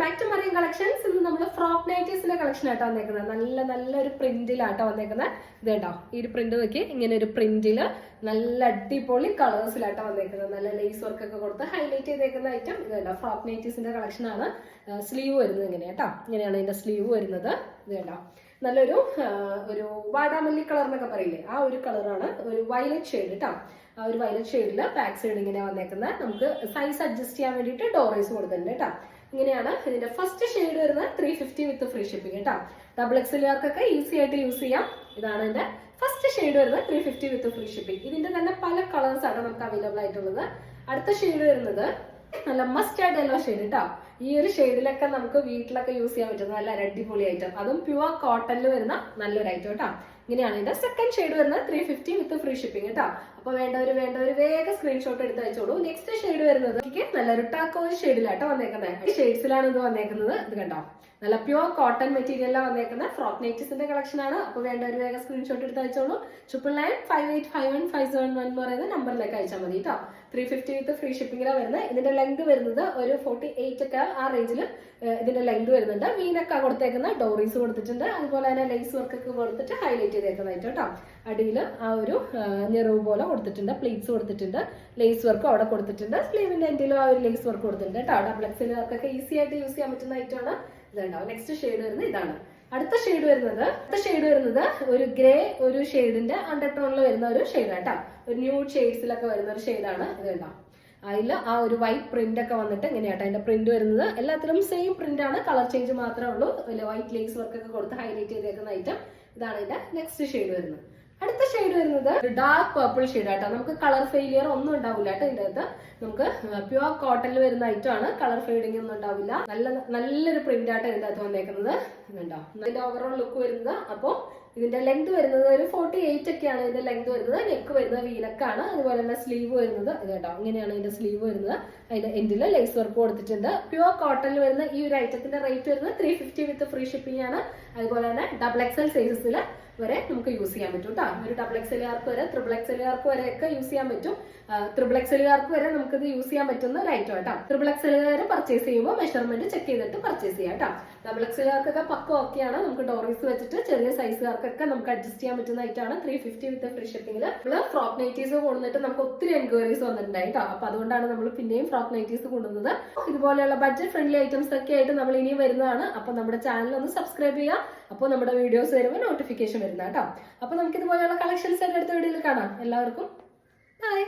Back to Mariyam collections. ഇന്ന് നമ്മൾ frock നൈറ്റീസിന്റെ collection ആയിട്ടാ വന്നേക്കുന്നത്. നല്ലൊരു പ്രിന്റിലാട്ടോ വന്നേക്കുന്നത്. ഇത് കേട്ടോ, ഈ ഒരു പ്രിന്റ് നോക്കി, ഇങ്ങനെ ഒരു പ്രിന്റില് നല്ല അടിപൊളി കളേഴ്സിലാട്ടോ വന്നേക്കുന്നത്. നല്ല ലേസ് വർക്ക് ഒക്കെ കൊടുത്ത് ഹൈലൈറ്റ് ചെയ്തേക്കുന്ന ഐറ്റം ഇത് കേട്ടോ. ഫ്രോക്ക് നൈറ്റീസിന്റെ കളക്ഷൻ ആണ്. സ്ലീവ് വരുന്നത് ഇങ്ങനെ കേട്ടോ, ഇങ്ങനെയാണ് ഇതിന്റെ സ്ലീവ് വരുന്നത്. ഇത് കേട്ടോ, നല്ലൊരു ഒരു വാടാമല്ലി കളർ എന്നൊക്കെ പറയില്ലേ, ആ ഒരു കളറാണ്. ഒരു വയലറ്റ് ഷെയ്ഡ് കേട്ടോ. ആ ഒരു വയലറ്റ് ഷെയ്ഡില് ബാക്ക് സൈഡ് ഇങ്ങനെ വന്നേക്കുന്നത്. നമുക്ക് സൈസ് അഡ്ജസ്റ്റ് ചെയ്യാൻ വേണ്ടിയിട്ട് ഡോറൈസ് കൊടുത്തിട്ടുണ്ട് കേട്ടോ. ഇങ്ങനെയാണ് ഇതിന്റെ ഫസ്റ്റ് ഷെയ്ഡ് വരുന്നത്. 350 വിത്ത് ഫ്രീ ഷിപ്പിംഗ് കേട്ടോ. ഡബിൾ എക്സ്എൽകാർക്കൊക്കെ ഈസി ആയിട്ട് യൂസ് ചെയ്യാം. ഇതാണ് ഇതിന്റെ ഫസ്റ്റ് ഷെയ്ഡ് വരുന്നത്. 350 വിത്ത് ഫ്രീ ഷിപ്പിംഗ്. ഇതിന്റെ തന്നെ പല കളേഴ്സ് ആണ് നമുക്ക് അവൈലബിൾ ആയിട്ടുള്ളത്. അടുത്ത ഷെയ്ഡ് വരുന്നത് നല്ല മസ്റ്റാർഡ് യെല്ലോ ഷെയ്ഡ് കേട്ടോ. ഈ ഒരു ഷെയ്ഡിലൊക്കെ നമുക്ക് വീട്ടിലൊക്കെ യൂസ് ചെയ്യാൻ പറ്റുന്ന നല്ല അടിപൊളി ഐറ്റം, അതും പ്യുവർ കോട്ടണിൽ വരുന്ന നല്ലൊരു ഐറ്റം കേട്ടോ. ഇങ്ങനെയാണ് ഇതിന്റെ സെക്കൻഡ് ഷെയ്ഡ് വരുന്നത്. 350 വിത്ത് ഫ്രീ ഷിപ്പിംഗ് കേട്ടോ. അപ്പൊ വേണ്ടവര് വേഗം സ്ക്രീൻഷോട്ട് എടുത്ത് അയച്ചോളൂ. നെക്സ്റ്റ് ഷെയ്ഡ് വരുന്നത് നല്ലൊരു ടാക്കോ ഷെയ്ഡിലാട്ടോ വന്നേക്കുന്നത്. ഈ ഷെയ്ഡ്സിലാണ് ഇത് വന്നേക്കുന്നത്. ഇത് കണ്ടോ, നല്ല പ്യുവർ കോട്ടൺ മെറ്റീരിയലാണ് വന്നേക്കുന്ന ഫ്രോക്ക് നൈറ്റീസിന്റെ കളക്ഷൻ ആണ്. അപ്പൊ വേണ്ടവര് വേഗം സ്ക്രീൻഷോട്ട് എടുത്ത് അയച്ചോളൂ. 9995851571 എന്ന് പറയുന്ന നമ്പറിലേക്ക് അയച്ചാൽ മതി കേട്ടോ. 350 വിത്ത് ഫ്രീ ഷിപ്പിംഗിലാണ് വരുന്നത്. ഇതിന്റെ ലെങ്ത് വരുന്നത് ഒരു 48 ഒക്കെ ആ റേഞ്ചിൽ ഇതിന്റെ ലെങ്ത് വരുന്നുണ്ട്. വീനൊക്കെ കൊടുത്തേക്കുന്ന ഡോറീസ് കൊടുത്തിട്ടുണ്ട്. അതുപോലെ തന്നെ ലേസ് വർക്ക് ഒക്കെ കൊടുത്തിട്ട് ഹൈലൈറ്റ് ചെയ്തേക്കുന്നതായിട്ട് കേട്ടോ. അടിയിൽ ആ ഒരു ഞെറിവ് പോലെ കൊടുത്തിട്ടുണ്ട്. പ്ലീറ്റ്സ് കൊടുത്തിട്ടുണ്ട്. ലേസ് വർക്കും അവിടെ കൊടുത്തിട്ടുണ്ട്. സ്ലീവിന്റെ എൻഡിലും ആ ഒരു ലേസ് വർക്ക് കൊടുത്തിട്ടുണ്ട് കേട്ടോ. ഡബിൾ എക്സ്എൽകാർക്കൊക്കെ ഈസി ആയിട്ട് യൂസ് ചെയ്യാൻ പറ്റുന്ന ഐറ്റമാണ്. ഇതുണ്ടാവും. നെക്സ്റ്റ് ഷെയ്ഡ് വരുന്നത് ഇതാണ്. അടുത്ത ഷെയ്ഡ് വരുന്നത് ഒരു ഗ്രേ ഒരു ഷെയ്ഡിന്റെ അണ്ടർടോണിൽ വരുന്ന ഒരു ഷെയ്ഡ് കേട്ടോ. ഒരു ന്യൂഡ് ഷെയ്ഡ്സിലൊക്കെ വരുന്ന ഒരു ഷെയ്ഡാണ്. ഇത് കണ്ടോ, അതിൽ ആ ഒരു വൈറ്റ് പ്രിന്റ് ഒക്കെ വന്നിട്ട് ഇങ്ങനെയാട്ടോ അതിന്റെ പ്രിന്റ് വരുന്നത്. എല്ലാത്തിലും സെയിം പ്രിന്റ് ആണ്, കളർ ചേഞ്ച് മാത്രമേ ഉള്ളൂ. വൈറ്റ് ലേസ് വർക്ക് ഒക്കെ കൊടുത്ത് ഹൈലൈറ്റ് ചെയ്തേക്കുന്ന ഐറ്റം. ഇതാണ് ഇതിന്റെ നെക്സ്റ്റ് ഷെയ്ഡ് വരുന്നത്. അടുത്ത ഷെയ്ഡ് വരുന്നത് ഒരു ഡാർക്ക് പർപ്പിൾ ഷെയ്ഡ് ആട്ടോ. നമുക്ക് കളർ ഫെയിലിയർ ഒന്നും ഉണ്ടാവില്ല കേട്ടോ. ഇതിന്റെ അകത്ത് നമുക്ക് പ്യുവർ കോട്ടണിൽ വരുന്ന ഐറ്റം ആണ്. കളർ ഫെയ്ഡിങ് ഒന്നും ഉണ്ടാവില്ല. നല്ലൊരു പ്രിന്റ് ആട്ടോ ഇതിന്റെ അകത്ത് വന്നേക്കുന്നത്. ഇതുണ്ടോ, ഇതിന്റെ ഓവറോൾ ലുക്ക് വരുന്നത്. അപ്പോൾ ഇതിന്റെ ലെങ്ത് വരുന്നത് ഒരു 48 ഒക്കെയാണ് ഇതിന്റെ ലെങ്ത് വരുന്നത്. നെക്ക് വരുന്നത് വീനക്കാണ്. അതുപോലെ തന്നെ സ്ലീവ് വരുന്നത് ഇത് കേട്ടോ, ഇങ്ങനെയാണ് ഇതിന്റെ സ്ലീവ് വരുന്നത്. അതിന്റെ എൻഡിൽ ലേസ് വർക്ക് കൊടുത്തിട്ടുണ്ട്. പ്യുവർ കോട്ടണിൽ വരുന്ന ഈ ഒരു ഐറ്റത്തിന്റെ റേറ്റ് വരുന്നത് 350 വിത്ത് ഫ്രീ ഷിപ്പിംഗ് ആണ്. അതുപോലെ തന്നെ ഡബിൾ എക്സൽ സൈസസിൽ വരെ നമുക്ക് യൂസ് ചെയ്യാൻ പറ്റും കേട്ടോ. ഒരു ഡബിൾ എക്സ്എൽകാർക്ക് വരെ, ട്രിപ്പിൾ എക്സ്എൽകാർക്ക് വരെ ഒക്കെ യൂസ് ചെയ്യാൻ പറ്റും. ട്രിപ്പിൾ എക്സ്എൽകാർക്ക് വരെ നമുക്കിത് യൂസ് ചെയ്യാൻ പറ്റുന്ന ഒരു ഐറ്റം കേട്ടോ. ട്രിപ്പിൾ എക്സ്എൽകാർ പർച്ചേസ് ചെയ്യുമ്പോൾ മെഷർമെന്റ് ചെക്ക് ചെയ്തിട്ട് പർച്ചേസ് ചെയ്യാം കേട്ടോ. ഡബിൾ എക്സ്എൽകാർക്കൊക്കെ പക്ക ഓക്കെയാണ്. നമുക്ക് ഡോറീസ് വെച്ചിട്ട് ചെറിയ സൈസുകാർക്കൊക്കെ നമുക്ക് അഡ്ജസ്റ്റ് ചെയ്യാൻ പറ്റുന്ന ഐറ്റമാണ്. 350 വിത്ത് ഫ്രീ ഷിപ്പിംഗിൽ നമ്മള് ഫ്രോക്ക് നൈറ്റീസ് കൊണ്ടുവന്നിട്ട് നമുക്ക് ഒത്തിരി എൻക്വയറീസ് വന്നിട്ടുണ്ടായി കേട്ടോ. അപ്പൊ അതുകൊണ്ടാണ് നമ്മൾ പിന്നെയും ഫ്രോക്ക് നൈറ്റീസ് കൊണ്ടുവന്നത്. ഇതുപോലെയുള്ള ബഡ്ജറ്റ് ഫ്രണ്ട്ലി ഐറ്റംസ് ഒക്കെ ആയിട്ട് നമ്മൾ ഇനിയും വരുന്നതാണ്. അപ്പൊ നമ്മുടെ ചാനൽ ഒന്ന് സബ്സ്ക്രൈബ് ചെയ്യുക. അപ്പോൾ നമ്മുടെ വീഡിയോസ് വരുമ്പോൾ നോട്ടിഫിക്കേഷൻ വരുന്ന കേട്ടോ. അപ്പൊ നമുക്ക് ഇതുപോലെയുള്ള കളക്ഷൻസ് ഒക്കെ അടുത്ത വീഡിയോയിൽ കാണാം. എല്ലാവർക്കും ബൈ.